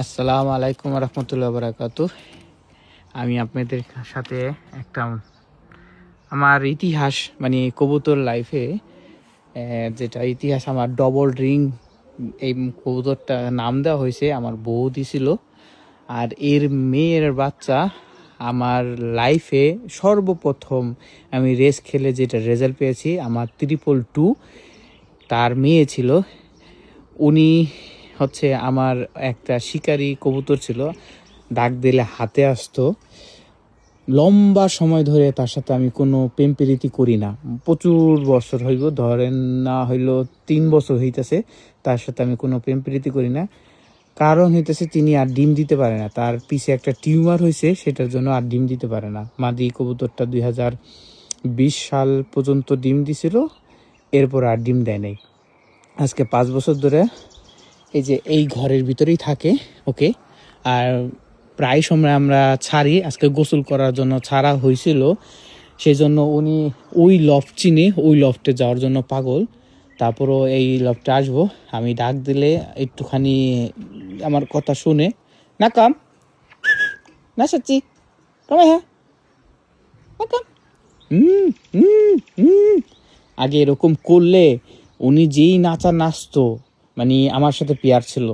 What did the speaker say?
আসসালামু আলাইকুম রহমতুল্লাহ বারাকাতু। আমি আপনাদের সাথে একটা আমার ইতিহাস মানে কবুতর লাইফে যেটা ইতিহাস আমার ডবল রিং এই কবুতরটা নাম দেওয়া হয়েছে আমার বউ দিছিল। আর এর মেয়ের বাচ্চা আমার লাইফে সর্বপ্রথম আমি রেস খেলে যেটা রেজাল্ট পেয়েছি আমার 222 তার মেয়ে ছিল। উনি হচ্ছে আমার একটা শিকারি কবুতর ছিল, ডাক দিলে হাতে আসতো। লম্বা সময় ধরে তার সাথে আমি কোনো প্রেম প্রীতি করি না, প্রচুর বছর হইব, ধরেন না হইল 3 বছর হইতেছে তার সাথে আমি কোনো প্রেম প্রীতি করি না। কারণ হইতেছে তিনি আর ডিম দিতে পারে না, তার পিছে একটা টিউমার হয়েছে, সেটার জন্য আর ডিম দিতে পারে না। মাদি কবুতরটা 2020 সাল পর্যন্ত ডিম দিছিল, এরপর আর ডিম দেয় নাই। আজকে 5 বছর ধরে এই যে এই ঘরের ভিতরেই থাকে ওকে। আর প্রায় সময় আমরা ছাড়ি, আজকে গোসল করার জন্য ছাড়া হয়েছিল, সেই জন্য উনি ওই লফট চিনে ওই লফটে যাওয়ার জন্য পাগল। তারপরও এই লফটে আসবো, আমি ডাক দিলে একটুখানি আমার কথা শুনে না কাম না সচ্ছি কমে হ্যাঁ না কাম আগে এরকম করলে উনি যেই নাচা নাচতো, মানে আমার সাথে পেয়ার ছিল।